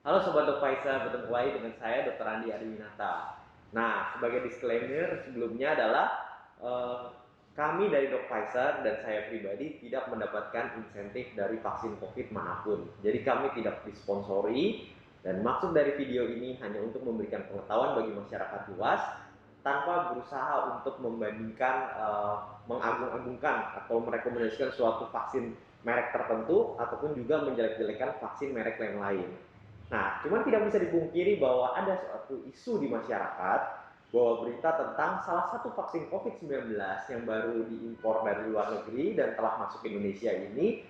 Halo Sobat Dokpaisa, bertemu kembali dengan saya Dr. Andi Adiwinata. Nah, sebagai disclaimer sebelumnya adalah eh, kami dari Dokpaisa dan saya pribadi tidak mendapatkan insentif dari vaksin COVID manapun. Jadi kami tidak disponsori dan maksud dari video ini hanya untuk memberikan pengetahuan bagi masyarakat luas tanpa berusaha untuk membandingkan, mengagung-agungkan atau merekomendasikan suatu vaksin merek tertentu ataupun juga menjelek-jelekan vaksin merek yang lain. Nah, cuman tidak bisa dipungkiri bahwa ada suatu isu di masyarakat bahwa berita tentang salah satu vaksin COVID-19 yang baru diimpor dari luar negeri dan telah masuk ke Indonesia ini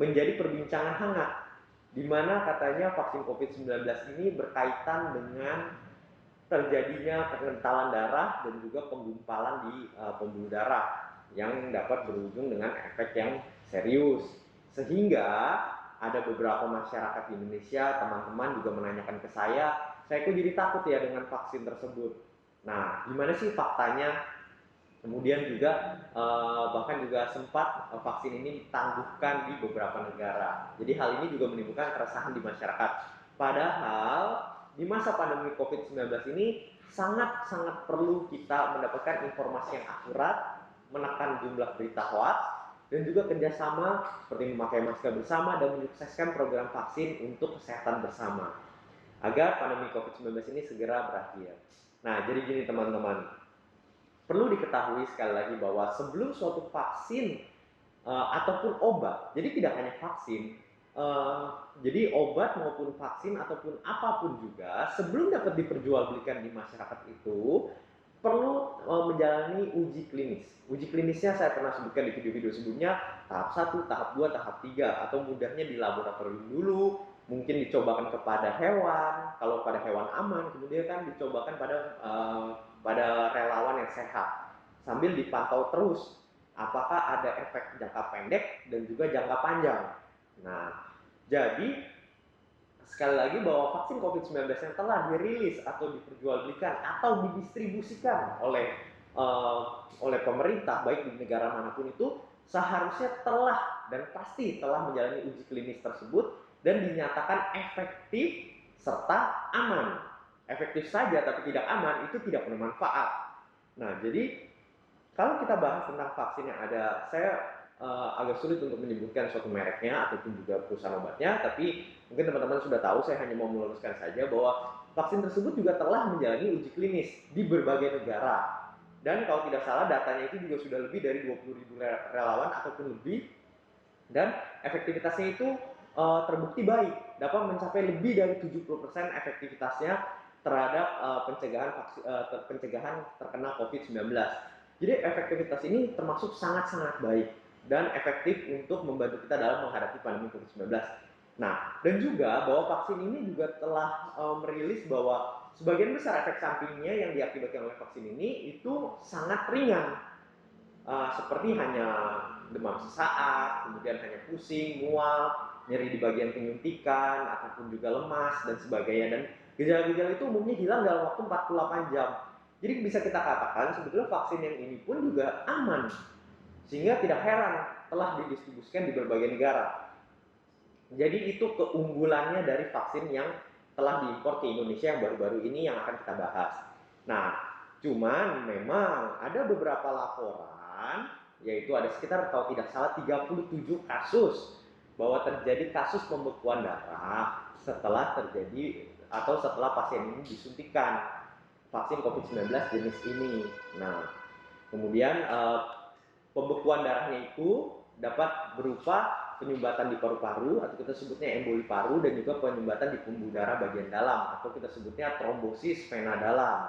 menjadi perbincangan hangat, di mana katanya vaksin COVID-19 ini berkaitan dengan terjadinya pengentalan darah dan juga penggumpalan di pembuluh darah yang dapat berujung dengan efek yang serius. Sehingga ada beberapa masyarakat di Indonesia, teman-teman juga menanyakan ke saya kok jadi takut ya dengan vaksin tersebut. Nah, gimana sih faktanya? Kemudian juga bahkan juga sempat vaksin ini ditangguhkan di beberapa negara. Jadi hal ini juga menimbulkan keresahan di masyarakat. Padahal di masa pandemi COVID-19 ini sangat-sangat perlu kita mendapatkan informasi yang akurat, menekan jumlah berita hoax, dan juga kerjasama seperti memakai masker bersama dan menyukseskan program vaksin untuk kesehatan bersama agar pandemi COVID-19 ini segera berakhir. Nah, jadi gini teman-teman, perlu diketahui sekali lagi bahwa sebelum suatu vaksin ataupun obat, jadi tidak hanya vaksin, jadi obat maupun vaksin ataupun apapun juga sebelum dapat diperjualbelikan di masyarakat itu perlu menjalani uji klinis. Uji klinisnya saya pernah sebutkan di video-video sebelumnya, tahap 1, tahap 2, tahap 3, atau mudahnya di laboratorium dulu, mungkin dicobakan kepada hewan, kalau pada hewan aman, kemudian kan dicobakan pada relawan yang sehat, sambil dipantau terus apakah ada efek jangka pendek dan juga jangka panjang. Nah, jadi sekali lagi bahwa vaksin COVID-19 yang telah dirilis atau diperjualbelikan atau didistribusikan oleh pemerintah baik di negara manapun itu seharusnya telah dan pasti telah menjalani uji klinis tersebut dan dinyatakan efektif serta aman. Efektif saja tapi tidak aman itu tidak bermanfaat. Nah, jadi kalau kita bahas tentang vaksin yang ada, saya agak sulit untuk menyebutkan suatu mereknya ataupun juga perusahaan obatnya, tapi mungkin teman-teman sudah tahu, saya hanya mau meluruskan saja bahwa vaksin tersebut juga telah menjalani uji klinis di berbagai negara. Dan kalau tidak salah datanya itu juga sudah lebih dari 20.000 relawan ataupun lebih, dan efektivitasnya itu terbukti baik, dapat mencapai lebih dari 70% efektivitasnya terhadap pencegahan terkena COVID-19. Jadi efektivitas ini termasuk sangat-sangat baik dan efektif untuk membantu kita dalam menghadapi pandemi COVID-19. Nah, dan juga bahwa vaksin ini juga telah merilis bahwa sebagian besar efek sampingnya yang diakibatkan oleh vaksin ini itu sangat ringan. Seperti hanya demam sesaat, kemudian hanya pusing, mual, nyeri di bagian penyuntikan, ataupun juga lemas, dan sebagainya. Dan gejala-gejala itu umumnya hilang dalam waktu 48 jam. Jadi bisa kita katakan sebetulnya vaksin yang ini pun juga aman, sehingga tidak heran telah didistribusikan di berbagai negara. Jadi itu keunggulannya dari vaksin yang telah diimpor ke Indonesia yang baru-baru ini yang akan kita bahas. Nah, cuman memang ada beberapa laporan, yaitu ada sekitar kalau tidak salah 37 kasus bahwa terjadi kasus pembekuan darah setelah terjadi atau setelah pasien ini disuntikan vaksin COVID-19 jenis ini. Nah, kemudian pembekuan darahnya itu dapat berupa penyumbatan di paru-paru atau kita sebutnya emboli paru dan juga penyumbatan di pembuluh darah bagian dalam atau kita sebutnya trombosis vena dalam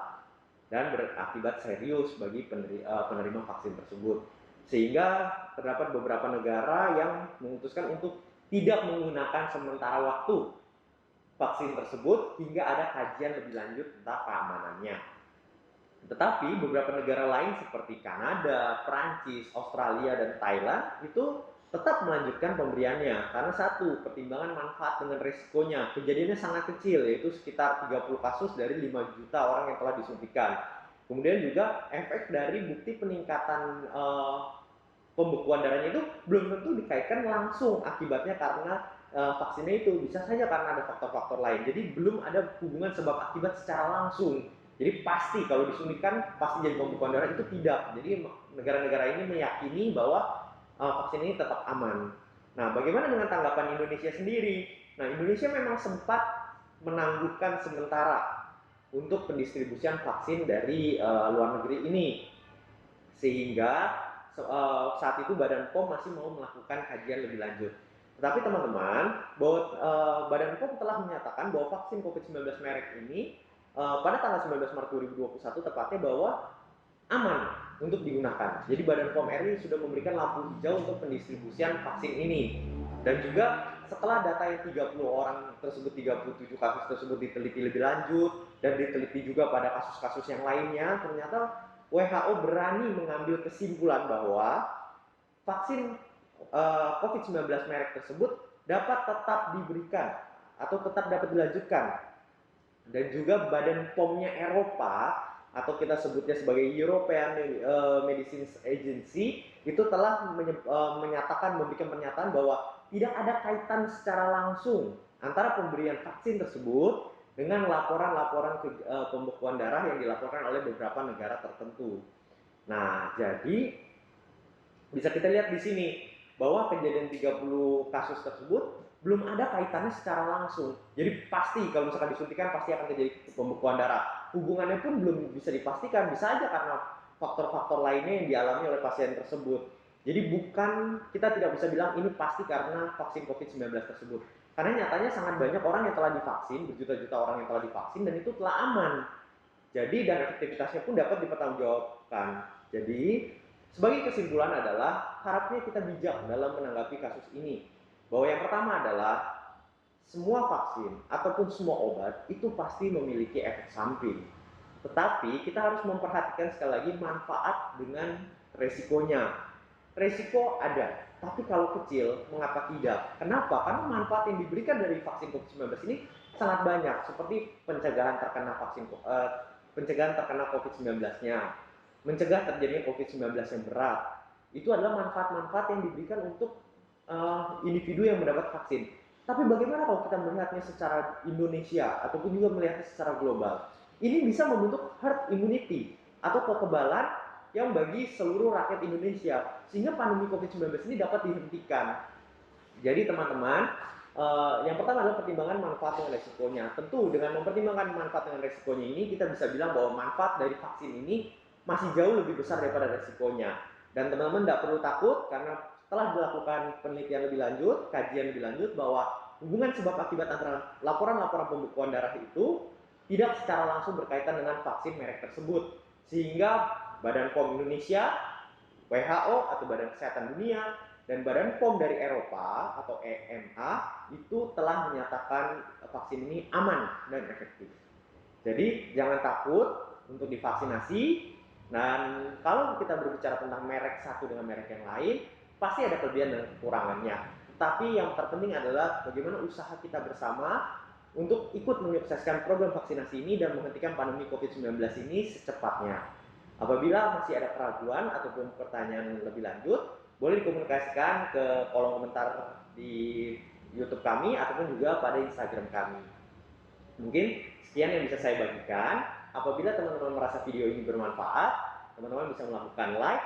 dan berakibat serius bagi penerima vaksin tersebut. Sehingga terdapat beberapa negara yang memutuskan untuk tidak menggunakan sementara waktu vaksin tersebut hingga ada kajian lebih lanjut tentang keamanannya. Tetapi beberapa negara lain seperti Kanada, Prancis, Australia, dan Thailand itu tetap melanjutkan pemberiannya karena satu, pertimbangan manfaat dengan risikonya. Kejadiannya sangat kecil, yaitu sekitar 30 kasus dari 5 juta orang yang telah disuntikan. Kemudian juga efek dari bukti peningkatan pembekuan darahnya itu belum tentu dikaitkan langsung akibatnya karena vaksinnya itu, bisa saja karena ada faktor-faktor lain. Jadi belum ada hubungan sebab akibat secara langsung. Jadi pasti kalau disuntikan pasti jadi pembekuan darah, itu tidak. Jadi negara-negara ini meyakini bahwa vaksin ini tetap aman. Nah, bagaimana dengan tanggapan Indonesia sendiri? Nah, Indonesia memang sempat menangguhkan sementara untuk pendistribusian vaksin dari luar negeri ini, sehingga saat itu Badan POM masih mau melakukan kajian lebih lanjut. Tetapi teman-teman, bahwa Badan POM telah menyatakan bahwa vaksin COVID-19 merek ini pada tanggal 19 Maret 2021 tepatnya bahwa aman untuk digunakan. Jadi Badan POM RI sudah memberikan lampu hijau untuk pendistribusian vaksin ini. Dan juga setelah data yang 30 orang tersebut, 37 kasus tersebut diteliti lebih lanjut dan diteliti juga pada kasus-kasus yang lainnya, ternyata WHO berani mengambil kesimpulan bahwa vaksin COVID-19 merek tersebut dapat tetap diberikan atau tetap dapat dilanjutkan. Dan juga Badan POM-nya Eropa atau kita sebutnya sebagai European Medicines Agency itu telah menyatakan, memberikan pernyataan bahwa tidak ada kaitan secara langsung antara pemberian vaksin tersebut dengan laporan-laporan pembekuan darah yang dilaporkan oleh beberapa negara tertentu. Nah, jadi bisa kita lihat di sini bahwa kejadian 30 kasus tersebut belum ada kaitannya secara langsung. Jadi pasti kalau misalkan disuntikan pasti akan terjadi pembekuan darah. Hubungannya pun belum bisa dipastikan, bisa aja karena faktor-faktor lainnya yang dialami oleh pasien tersebut. Jadi bukan, kita tidak bisa bilang ini pasti karena vaksin COVID-19 tersebut. Karena nyatanya sangat banyak orang yang telah divaksin, berjuta-juta orang yang telah divaksin dan itu telah aman. Jadi dan efektivitasnya pun dapat dipertanggungjawabkan. Jadi sebagai kesimpulan adalah harapnya kita bijak dalam menanggapi kasus ini. Bahwa yang pertama adalah semua vaksin ataupun semua obat itu pasti memiliki efek samping. Tetapi kita harus memperhatikan sekali lagi manfaat dengan resikonya. Resiko ada, tapi kalau kecil, mengapa tidak? Kenapa? Karena manfaat yang diberikan dari vaksin COVID-19 ini sangat banyak, seperti pencegahan terkena pencegahan terkena COVID-19-nya, mencegah terjadinya COVID-19 yang berat. Itu adalah manfaat-manfaat yang diberikan untuk individu yang mendapat vaksin. Tapi bagaimana kalau kita melihatnya secara Indonesia ataupun juga melihatnya secara global? Ini bisa membentuk herd immunity atau kekebalan yang bagi seluruh rakyat Indonesia, sehingga pandemi COVID-19 ini dapat dihentikan. Jadi teman-teman, yang pertama adalah pertimbangan manfaat dan resikonya. Tentu dengan mempertimbangkan manfaat dan resikonya ini, kita bisa bilang bahwa manfaat dari vaksin ini masih jauh lebih besar daripada resikonya. Dan teman-teman tidak perlu takut karena telah dilakukan penelitian lebih lanjut, kajian lebih lanjut bahwa hubungan sebab akibat antara laporan-laporan pembekuan darah itu tidak secara langsung berkaitan dengan vaksin merek tersebut. Sehingga Badan POM Indonesia, WHO atau Badan Kesehatan Dunia, dan Badan POM dari Eropa atau EMA itu telah menyatakan vaksin ini aman dan efektif. Jadi jangan takut untuk divaksinasi. Dan kalau kita berbicara tentang merek satu dengan merek yang lain, pasti ada kelebihan dan kekurangannya. Tapi yang terpenting adalah bagaimana usaha kita bersama untuk ikut menyukseskan program vaksinasi ini dan menghentikan pandemi COVID-19 ini secepatnya. Apabila masih ada keraguan ataupun pertanyaan lebih lanjut, boleh dikomunikasikan ke kolom komentar di YouTube kami ataupun juga pada Instagram kami. Mungkin sekian yang bisa saya bagikan. Apabila teman-teman merasa video ini bermanfaat, teman-teman bisa melakukan like,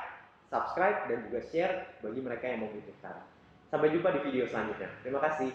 subscribe, dan juga share bagi mereka yang membutuhkan. Sampai jumpa di video selanjutnya. Terima kasih.